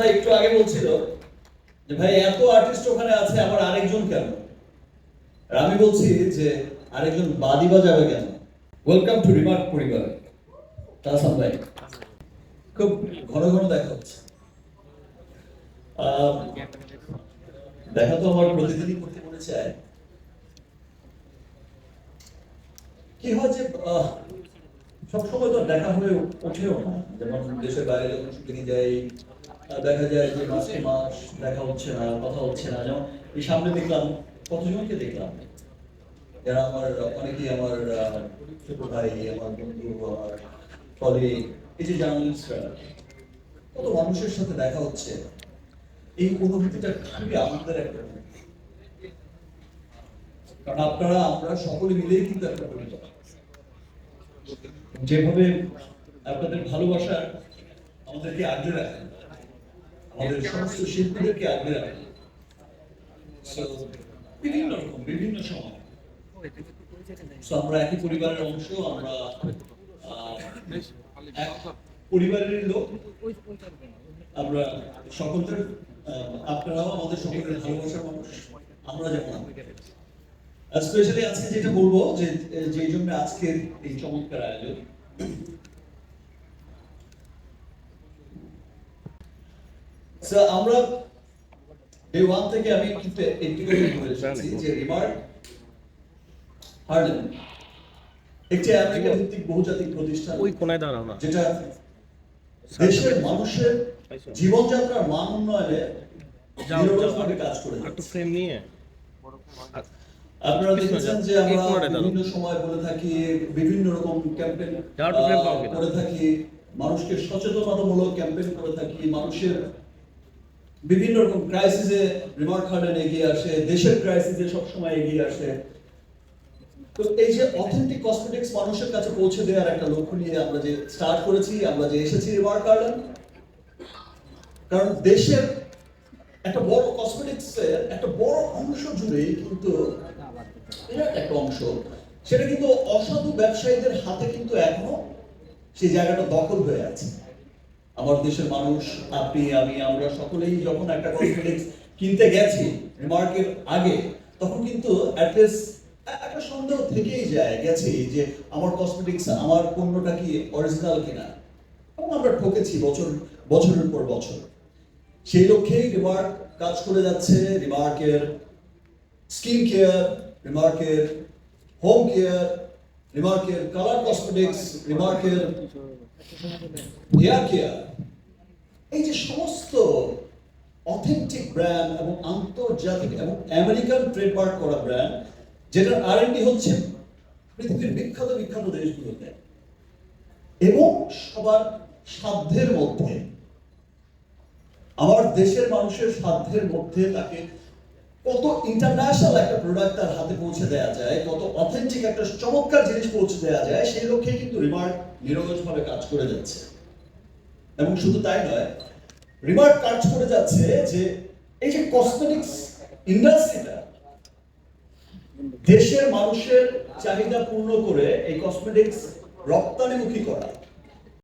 ভাই একটু আগে বলছিল যে ভাই এত আর্টিস্ট ওখানে আছে আবার আরেকজন কেন? আর আমি বলছি যে আরেকজন বাদী বাজাবে কেন? ওয়েলকাম টু রিমার্ক পরিবার। তাহসান ভাই খুব ঘন ঘন দেখা হচ্ছে। দেখা তো আমার প্রতিদিনই করতে মনে চায়। কি হয় যে সবসময় তো দেখা হয়ে ওঠেও না, যেমন দেশের বাইরে যখন শুটিং যাই দেখা যায় যে মাসে মাস দেখা হচ্ছে না, কথা হচ্ছে না। যেমন এই সামনে দেখলাম কতজনকে দেখলাম যারা আমার অনেকেই আমার ছোট ভাই, আমার বন্ধু, আমার কলিগ, এই যে জার্নালিস্টরা, কত মানুষের সাথে দেখা হচ্ছে। এই অনুভূতিটা খুবই আনন্দের একটা অনুভূতি। কারণ আপনারা আমরা সকলে মিলেই কিন্তু একটা পরিবার। যেভাবে আপনাদের ভালোবাসা আমাদেরকে আগলে রাখেন, আমাদের সমস্ত শিল্পীদেরকে আগলে রাখেন বিভিন্ন রকম বিভিন্ন সময়। আমরা একই পরিবারের অংশ, আমরা এক পরিবারের লোক, আমরা সকলের আপনারাও আমাদের সকলের ভালোবাসার মানুষ। আমরা যেমন স্পেশালি আজকে যেটা বলবো যে যে জন্য আজকের এই চমৎকার আয়োজন, আমরা ডে ওয়ান থেকে আমি কিন্তু একটি করে বলেছি যে রিমার্ক হার্লেম একটি আমেরিকা ভিত্তিক বহুজাতিক প্রতিষ্ঠান, ওই কোণায় দাঁড়াও না, যেটা দেশের মানুষের জীবনযাত্রার মান উন্নয়নে নিরলসভাবে কাজ করে যাচ্ছে। একটু ফ্রেম নিয়ে আপনারা দেখেছেন যে আমরা বিভিন্ন সময় বলে থাকি, বিভিন্ন রকম ক্যাম্পেইন করে থাকি, মানুষকে সচেতনতামূলক ক্যাম্পেইন করে থাকি, মানুষের বিভিন্ন রকম ক্রাইসিসে রিমার্ক হার্লেম এগিয়ে আসে, দেশের ক্রাইসিসে সবসময় এগিয়ে আসে। তো এই যে অথেন্টিক কসমেটিক্স মানুষের কাছে পৌঁছে দেওয়ার একটা লক্ষ্য নিয়ে আমরা যে স্টার্ট করেছি, আমরা যে এসেছি রিমার্ক হার্লেম, কারণ দেশের একটা বড় কসমেটিক্সের একটা বড় অংশ জুড়েই কিন্তু একটা অংশ, সেটা কিন্তু অসাধু ব্যবসায়ীদের হাতে কিন্তু এখনো সেই জায়গাটা দখল হয়ে আছে। আমার দেশের মানুষ, আপনি, আমি, আমরা সকলেই যখন একটা কসমেটিক্স কিনতে গেছি রিমার্কের আগে, তখন কিন্তু অ্যাটলিস্ট একটা সন্দেহ থেকেই যায় গেছে যে আমার কসমেটিক্স, আমার পণ্যটা কি অরিজিনাল কিনা। এবং আমরা ঠকেছি বছরের পর বছর। সেই লক্ষ্যেই রিমার্ক কাজ করে যাচ্ছে। রিমার্কের স্কিন কেয়ার, রিমার্কের হোম কেয়ার, রিমার্কের কালার কসমেটিক্স, রিমার্কের হেয়ার কেয়ার, এই যে সমস্ত অথেন্টিক ব্র্যান্ড এবং আন্তর্জাতিক এবং আমেরিকান ট্রেডমার্ক করা ব্র্যান্ড, যেটার আর&ডি হচ্ছে পৃথিবীর বিখ্যাত বিখ্যাত দেশগুলোতে এবং সবার সাধ্যের মধ্যে, আমার দেশের মানুষের সাধ্যের মধ্যে তাকে কত ইন্টারন্যাশনাল একটা প্রোডাক্ট তার হাতে পৌঁছে দেওয়া যায়, কত অথেন্টিক একটা চমৎকার জিনিস পৌঁছে দেওয়া যায়, সেই লক্ষ্যে কিন্তু রিমার্ক নিরলসভাবে কাজ করে যাচ্ছে। এবং শুধু তাই নয়, রিমার্ক কাজ করে যাচ্ছে যে এই যে কসমেটিক্স ইন্ডাস্ট্রিটা, দেশের মানুষের চাহিদা পূর্ণ করে এই কসমেটিক্স রপ্তানিমুখী করা,